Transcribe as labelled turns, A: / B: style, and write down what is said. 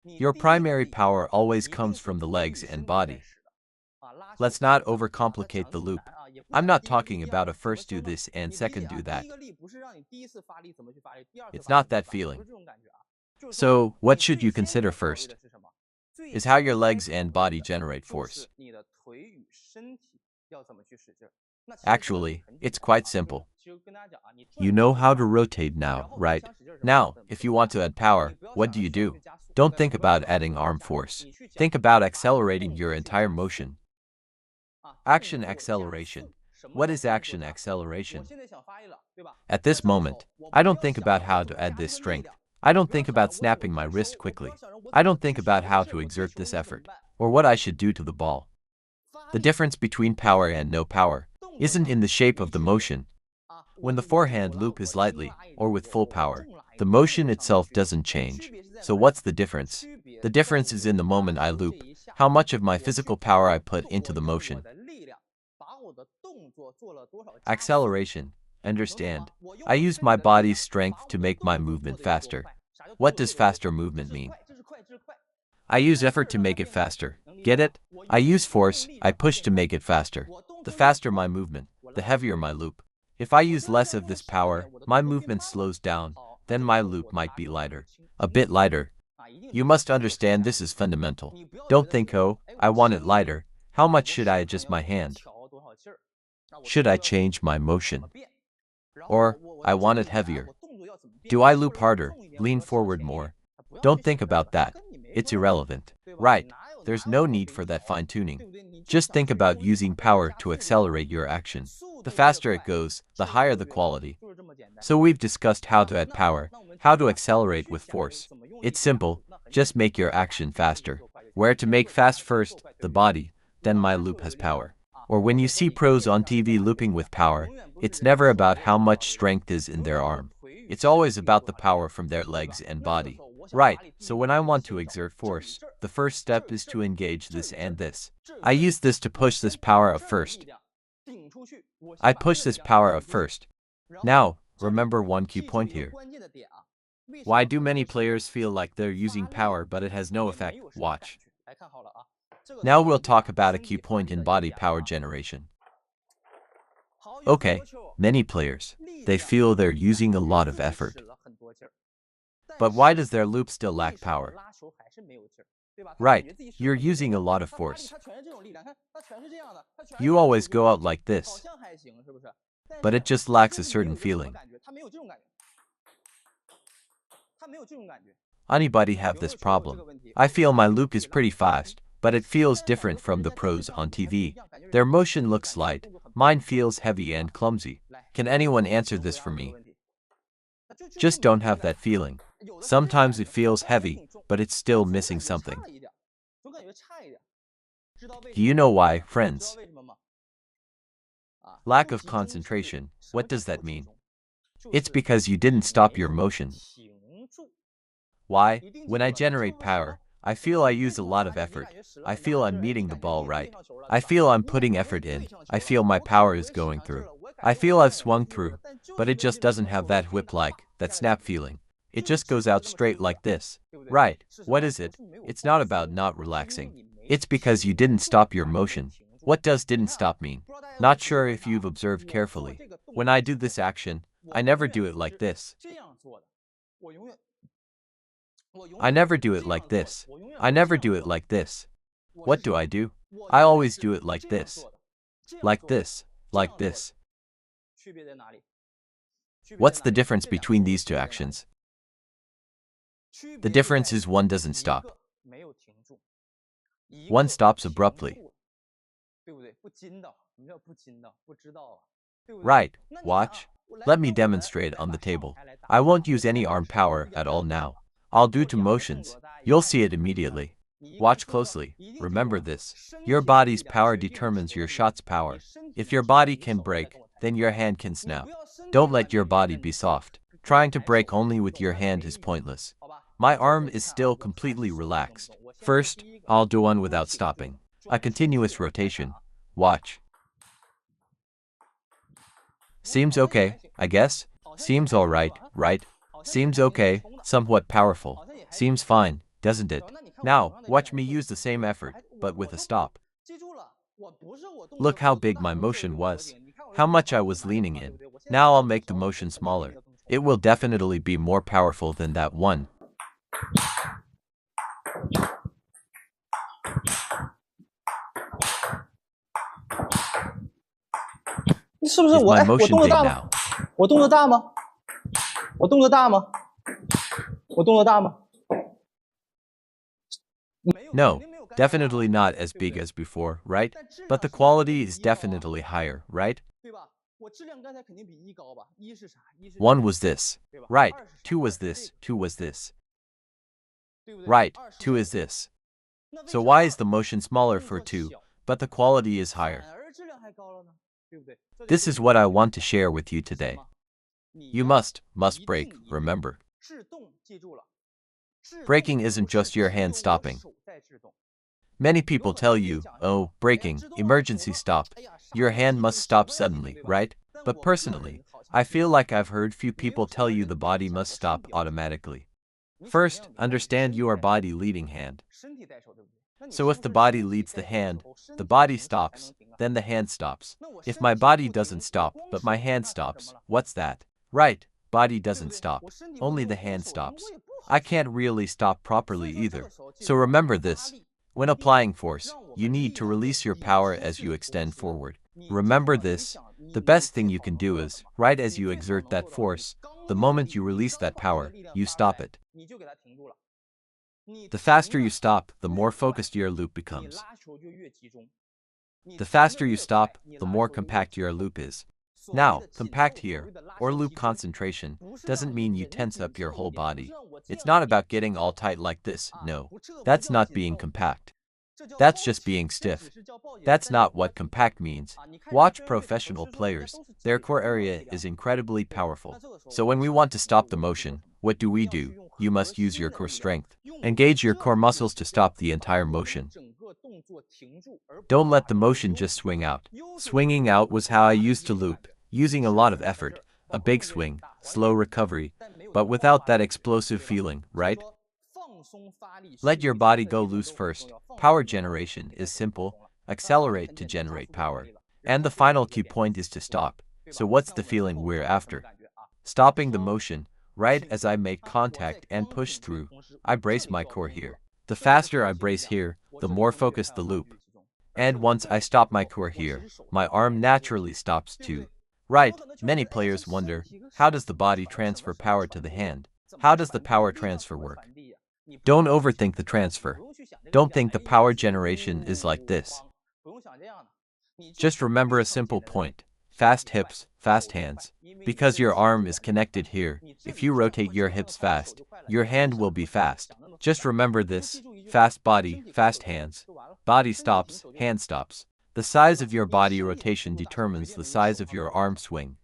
A: Your primary power always comes from the legs and body. Let's not overcomplicate the loop. I'm not talking about a first do this and second do that. It's not that feeling. So, what should you consider first? Is how your legs and body generate force. Actually, it's quite simple. You know how to rotate now, right? Now, if you want to add power, what do? Don't think about adding arm force. Think about accelerating your entire motion. Action acceleration. What is action acceleration? At this moment, I don't think about how to add this strength. I don't think about snapping my wrist quickly. I don't think about how to exert this effort, or what I should do to the ball. The difference between power and no power isn't in the shape of the motion. When the forehand loop is lightly, or with full power, the motion itself doesn't change. So what's the difference? The difference is in the moment I loop, how much of my physical power I put into the motion. Acceleration. Understand. I use my body's strength to make my movement faster. What does faster movement mean? I use effort to make it faster. Get it? I use force, I push to make it faster. The faster my movement, the heavier my loop. If I use less of this power, my movement slows down, then my loop might be lighter. A bit lighter. You must understand this is fundamental. Don't think, oh, I want it lighter. How much should I adjust my hand? Should I change my motion? Or, I want it heavier. Do I loop harder, lean forward more? Don't think about that. It's irrelevant. Right, there's no need for that fine-tuning. Just think about using power to accelerate your action. The faster it goes, the higher the quality. So we've discussed how to add power, how to accelerate with force. It's simple, just make your action faster. Where to make fast first, the body, then my loop has power. Or when you see pros on TV looping with power, it's never about how much strength is in their arm. It's always about the power from their legs and body. Right, so when I want to exert force, the first step is to engage this and this. I use this to push this power up first. I push this power up first. Now, remember one key point here. Why do many players feel like they're using power but it has no effect? Watch. Now we'll talk about a key point in body power generation. Okay, many players, they feel they're using a lot of effort. But why does their loop still lack power? Right, you're using a lot of force. You always go out like this, but it just lacks a certain feeling. Anybody have this problem? I feel my loop is pretty fast, but it feels different from the pros on TV. Their motion looks light, mine feels heavy and clumsy. Can anyone answer this for me? Just don't have that feeling. Sometimes it feels heavy, but it's still missing something. Do you know why, friends? Lack of concentration. What does that mean? It's because you didn't stop your motion. Why? When I generate power, I feel I use a lot of effort. I feel I'm meeting the ball right. I feel I'm putting effort in. I feel my power is going through. I feel I've swung through, but it just doesn't have that whip-like, that snap feeling. It just goes out straight like this. Right, what is it? It's not about not relaxing. It's because you didn't stop your motion. What does didn't stop mean? Not sure if you've observed carefully. When I do this action, I never do it like this. I never do it like this. I never do it like this. What do? I always do it like this. Like this. Like this. What's the difference between these two actions? The difference is one doesn't stop. One stops abruptly. Right, watch. Let me demonstrate on the table. I won't use any arm power at all now. I'll do two motions. You'll see it immediately. Watch closely. Remember this. Your body's power determines your shot's power. If your body can break, then your hand can snap. Don't let your body be soft. Trying to break only with your hand is pointless. My arm is still completely relaxed. First, I'll do one without stopping. A continuous rotation. Watch. Seems okay, I guess? Seems alright, right? Seems okay, somewhat powerful. Seems fine. doesn't it? Now, watch me use the same effort, but with a stop. Look how big my motion was. How much I was leaning in. Now I'll make the motion smaller. It will definitely be more powerful than that one.
B: 是不是
A: Is
B: 我
A: my
B: 我
A: motion
B: 动作
A: big
B: 大吗？
A: now?
B: 我动作大吗？我动作大吗？我动作大吗？
A: No, definitely not as big as before, right? But the quality is definitely higher, right?
B: 对吧？我质量刚才肯定比一高吧？一是啥？一是
A: One was this. Right. Two was this. Two was this. Right. Two is this. So why is the motion smaller for two, but the quality is higher?
B: 反而质量还高了呢？对不对？
A: This is what I want to share with you today. You must break, remember.
B: 制动记住了。
A: Breaking isn't just your hand stopping. Many people tell you, oh, braking, emergency stop. Your hand must stop suddenly, right? But personally, I feel like I've heard few people tell you the body must stop automatically. First, understand you are body leading hand. So if the body leads the hand, the body stops, then the hand stops. If my body doesn't stop, but my hand stops, what's that? Right, body doesn't stop, only the hand stops. I can't really stop properly either. So remember this. When applying force, you need to release your power as you extend forward. Remember this. The best thing you can do is, right as you exert that force, the moment you release that power, you stop it. The faster you stop, the more focused your loop becomes. The faster you stop, the more compact your loop is. Now, compact here, or loop concentration, doesn't mean you tense up your whole body. It's not about getting all tight like this, no. That's not being compact. That's just being stiff. That's not what compact means. Watch professional players. Their core area is incredibly powerful. So when we want to stop the motion, what do? You must use your core strength. Engage your core muscles to stop the entire motion. Don't let the motion just swing out. Swinging out was how I used to loop, using a lot of effort, a big swing, slow recovery, but without that explosive feeling, right? Let your body go loose first. Power generation is simple. Accelerate to generate power. And the final key point is to stop. So what's the feeling we're after? Stopping the motion, right as I make contact and push through. I brace my core here. The faster I brace here, the more focused the loop. And once I stop my core here, my arm naturally stops too. Right, many players wonder, how does the body transfer power to the hand? How does the power transfer work? Don't overthink the transfer. Don't think the power generation is like this. Just remember a simple point. Fast hips, fast hands. Because your arm is connected here, if you rotate your hips fast, your hand will be fast. Just remember this. Fast body, fast hands. Body stops, hand stops. The size of your body rotation determines the size of your arm swing.